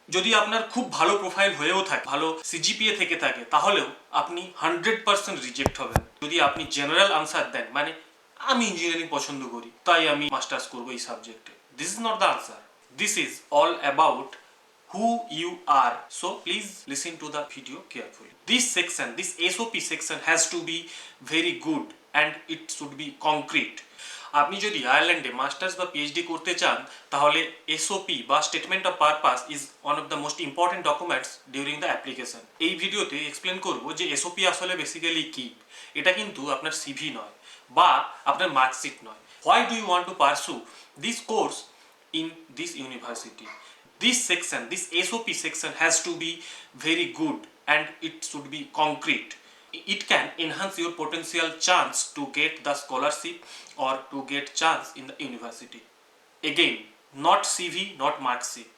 যদি আপনার খুব ভালো প্রোফাইল হয়েও থাকে, ভালো সিজিপিএ থেকে থাকে, তাহলেও আপনি 100% রিজেক্ট হবেন। যদি আপনি জেনারেল আনসার দেন, মানে আমি ইঞ্জিনিয়ারিং পছন্দ করি তাই আমি মাস্টার্স করবো এই সাবজেক্টে, this is not the answer. This is all about who you are. So please listen to the video carefully. This section, this SOP section has to be very good and it should be concrete. আপনি যদি আয়ারল্যান্ডে masters বা PhD করতে চান, তাহলে SOP বা statement of purpose is one of the most important documents during the application. এই ভিডিওতে এক্সপ্লেন করব যে এসওপি আসলে বেসিক্যালি কি। এটা কিন্তু আপনার সিভি নয় বা আপনার মার্কশিট নয়। Why do you want to pursue this course in this university? This section, this SOP section has to be very good and it should be concrete. It can enhance your potential chance to get the scholarship or to get chance in the university. Again, not CV, not mark sheet.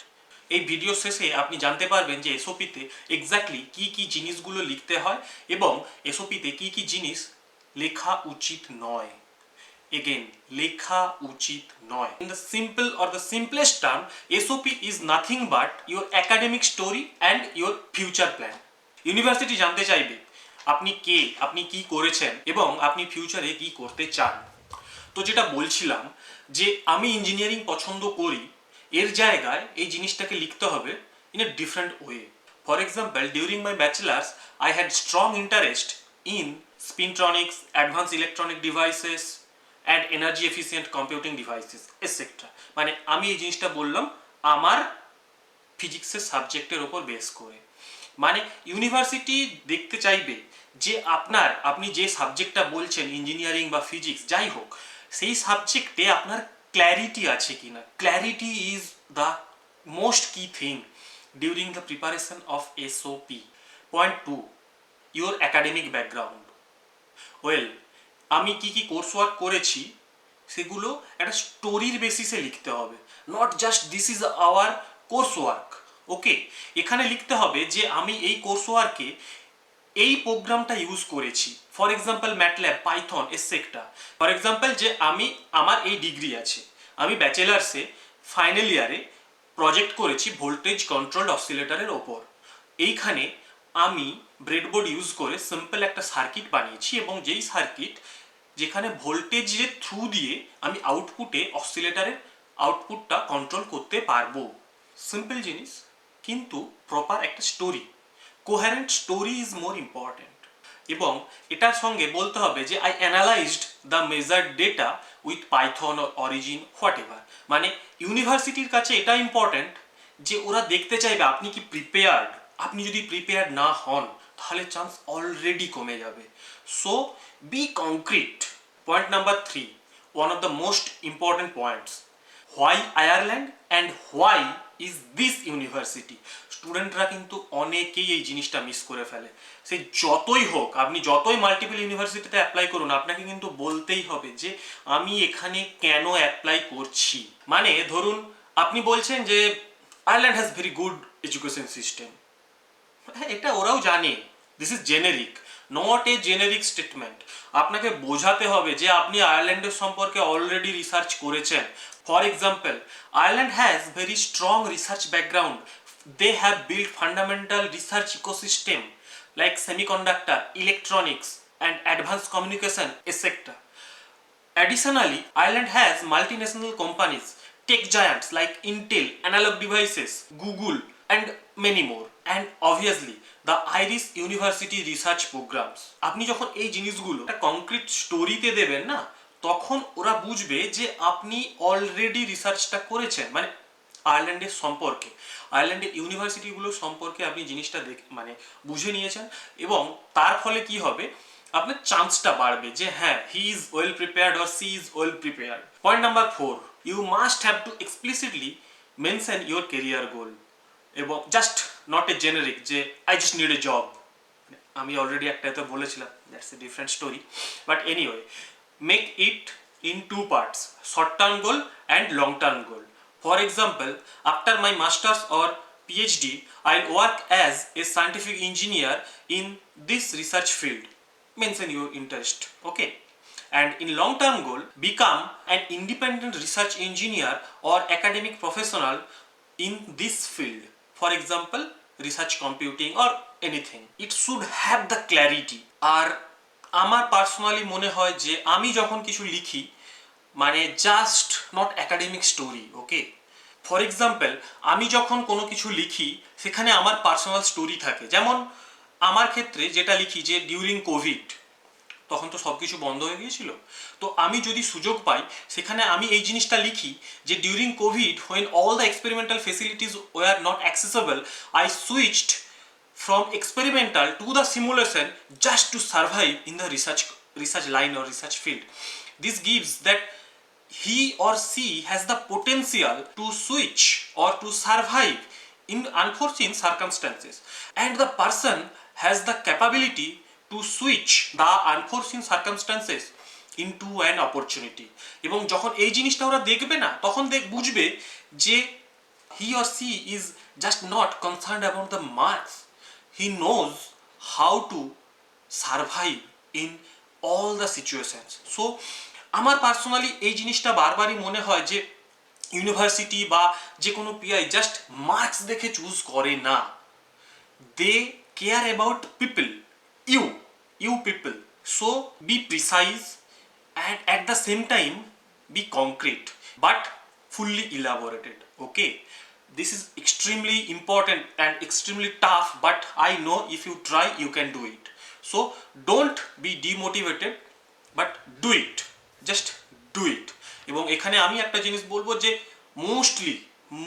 এই video শেষে আপনি জানতে পারবেন যে এসওপিতে exactly কি কি জিনিসগুলো লিখতে হয় এবং এসওপিতে কি কি জিনিস লেখা উচিত নয়। Again, লেখা উচিত নয়। In the simple or the simplest term, SOP is nothing but your academic story and your future plan. University জানতে চাইবে আপনি কে, আপনি কি করেছেন এবং আপনি ফিউচারে কি করতে চান। তো যেটা বলছিলাম যে আমি ইঞ্জিনিয়ারিং পছন্দ করি, এর জায়গায় এই জিনিসটাকে লিখতে হবে in a different way. For example, during my bachelor's I had strong interest in spintronics, advance electronic devices and energy efficient computing devices etcetera. মানে আমি এই জিনিসটা বললাম আমার ফিজিক্সের সাবজেক্টের ওপর বেস করে। মানে ইউনিভার্সিটি দেখতে চাইবে যে আপনি যে সাবজেক্টটা বলছেন, ইঞ্জিনিয়ারিং বা ফিজিক্স যাই হোক, সেই সাবজেক্টে আপনার ক্ল্যারিটি আছে কিনা। ক্ল্যারিটি ইজ দ্য মোস্ট কি thing during the preparation of SOP. Point 2, your academic background. Well, আমি কি কি কোর্স ওয়ার্ক করেছি সেগুলো একটা স্টোরির বেসিসে লিখতে হবে, not just this is our course work. Okay, এখানে লিখতে হবে যে আমি এই কোর্স ওয়ার্কে এই প্রোগ্রামটা ইউজ করেছি, for example MATLAB, Python etcetera. For example, যে আমার এই ডিগ্রি আছে, আমি ব্যাচেলার্সে ফাইনাল ইয়ারে প্রজেক্ট করেছি ভোল্টেজ কন্ট্রোলড অসিলেটরের ওপর। এইখানে আমি ব্রেডবোর্ড ইউজ করে সিম্পল একটা সার্কিট বানিয়েছি এবং যেই সার্কিট যেখানে ভোল্টেজের থ্রু দিয়ে আমি আউটপুটে অসিলেটরের আউটপুটটা কন্ট্রোল করতে পারবো। সিম্পল জিনিস, কিন্তু প্রপার একটা story, coherent story is more important. এবং এটার সঙ্গে বলতে হবে যে I analysed the measured data with Python origin what ever. মানে ইউনিভার্সিটির কাছে এটা ইম্পর্টেন্ট যে ওরা দেখতে চাইবে আপনি কি প্রিপেয়ার্ড। আপনি যদি প্রিপেয়ার্ড না হন তাহলে চান্স অলরেডি কমে যাবে। So be concrete. Point number 3, one of the most important points, why Ireland and why is this university? স্টুডেন্টরা কিন্তু অনেকেই এই জিনিসটা মিস করে ফেলে। সে যতই হোক, আপনি যতই মাল্টিপল ইউনিভার্সিটিতে অ্যাপ্লাই করুন, আপনাকে কিন্তু বলতেই হবে যে আমি এখানে কেন অ্যাপ্লাই করছি। মানে ধরুন আপনি বলছেন যে Ireland has very good education system, হ্যাঁ এটা ওরাও জানে, this is generic, not a generic statement. আপনাকে বোঝাতে হবে যে আপনি আয়ারল্যান্ডের সম্পর্কে অলরেডি রিসার্চ করেছেন। For example, Ireland has very strong research background. They have build fundamental research ecosystem like semiconductor, electronics and advance communication etcetera. Additionally, Ireland has multinational companies, tech giants like Intel, Analog Devices, Google, and many more. And obviously, the Irish University research programs. আপনি যখন এই জিনিসগুলো একটা concrete স্টোরিতে দেবেন না, তখন ওরা বুঝবে যে আপনি অলরেডি রিসার্চটা করেছেন। মানে আয়ারল্যান্ডের সম্পর্কে, আয়ারল্যান্ডের ইউনিভার্সিটিগুলোর সম্পর্কে আপনি জিনিসটা মানে বুঝে নিয়েছেন এবং তার ফলে কি হবে, আপনার চান্সটা বাড়বে যে হ্যাঁ he is well prepared or she is well prepared. Point number 4, you must have to explicitly mention your career goal এবং জাস্ট নট এ জেনারিক যে I just need a job. আমি অলরেডি একটা তো বলেছিলাম, that's a different story, but anyway make it in 2 parts, short term goal and long term goal. For example, after my masters or PhD, I'll work as a scientific engineer in this research field. Mention your interest, okay? And in long term goal, become an independent research engineer or academic professional in this field. for example research computing or anything, it should have the clarity. আর আমার personally মনে হয় যে আমি যখন কিছু লিখি মানে just not academic story, okay. For example আমি যখন কোনো কিছু লিখি সেখানে আমার পার্সোনাল স্টোরি থাকে। যেমন আমার ক্ষেত্রে যেটা লিখি যে ডিউরিং কোভিড, তখন তো সব কিছু বন্ধ হয়ে গিয়েছিল, তো আমি যদি সুযোগ পাই সেখানে আমি এই জিনিসটা লিখি যে during Covid when all the experimental facilities were not accessible, I switched from experimental to the simulation just to survive in the research line or research field. This gives that he or she has the potential to switch or to survive in unforeseen circumstances, and the person has the capability to switch the unforeseen circumstances into an opportunity. এবং যখন এই জিনিসটা ওরা দেখবে না তখন বুঝবে যে he or she is just not concerned about the marks. He knows how to survive in all the situations. So আমার পার্সোনালি এই জিনিসটা বারবারই মনে হয় যে ইউনিভার্সিটি বা যে কোনো পিআই জাস্ট মার্কস দেখে চুজ করে না, they care about people, you people. So be precise and at the same time be concrete but fully elaborated, okay. This is extremely important and extremely tough, but I know if you try you can do it. So don't be demotivated but do it, just do it. এবং এখানে আমি একটা জিনিস বলবো যে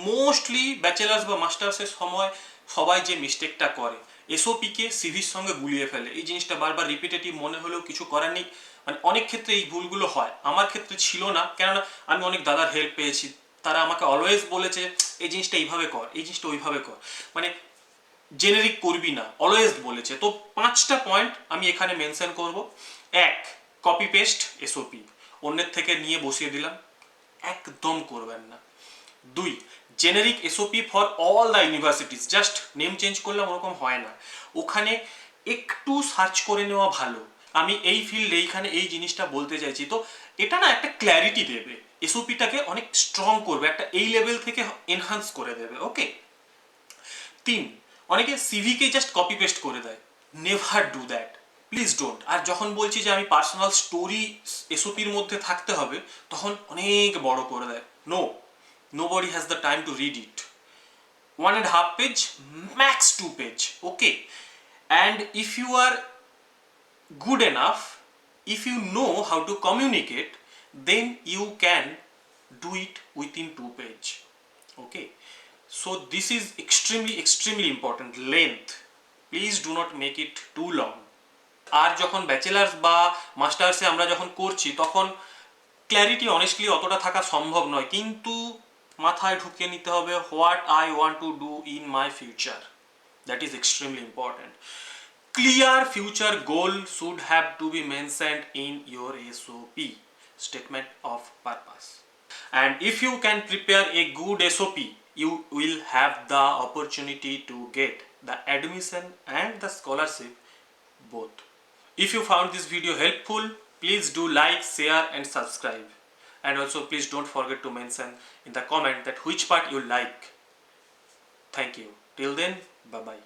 mostly bachelors বা মাস্টার্সের সময় সবাই যে মিস্টেকটা করে এসওপিকে সিভির সঙ্গে গুলিয়ে ফেলে। এই জিনিসটা বারবার রিপিটেটিভ মনে হলেও কিছু করার নেই, মানে অনেক ক্ষেত্রে এই ভুলগুলো হয়। আমার ক্ষেত্রে ছিল না, কেননা আমি অনেক দাদার হেল্প পেয়েছি, তারা আমাকে অলওয়েজ বলেছে এই জিনিসটা এইভাবে কর, এই জিনিসটা ওইভাবে কর, মানে জেনেরিক করবি না, অলওয়েজ বলেছে। তো 5টা পয়েন্ট আমি এখানে মেনশন করব। 1, কপি পেস্ট এসওপি, অন্যের থেকে নিয়ে বসিয়ে দিলাম, একদম করবেন না। 2, generic SOP for all the universities, just name change করলাম ওরকম হয় না, ওখানে একটু সার্চ করে নেওয়া ভালো। আমি এই ফিল্ডে এইখানে এই জিনিসটা বলতে চাইছি, তো এটা না একটা ক্ল্যারিটি দেবে, এসওপিটাকে অনেক স্ট্রং করবে, একটা এই লেভেল থেকে এনহান্স করে দেবে, ওকে। 3, অনেকে সিভিকে জাস্ট কপি পেস্ট করে দেয়, never do that, please don't. আর যখন বলছি যে আমি পার্সোনাল স্টোরি এসওপির মধ্যে থাকতে হবে তখন অনেক বড় করে দেয়। nobody has the time to read it. 1.5 page, max 2 page, okay. And if you are good enough, if you know how to communicate, then you can do it within 2 page, okay. So this is extremely important, length, please do not make it too long. আর যখন bachelors বা মাস্টার্সে আমরা যখন করছি তখন clarity honestly অতটা থাকা সম্ভব নয়, কিন্তু মাথায় ঢুকিয়ে নিতে হবে what I want to do in my future, that is extremely important. Clear future goal should have to be mentioned in your SOP, statement of purpose. And if you can prepare a good SOP, you will have the opportunity to get the admission and the scholarship both. If you found this video helpful, please do like, share and subscribe. And also please don't forget to mention in the comment that which part you like. Thank you. Till then, bye bye.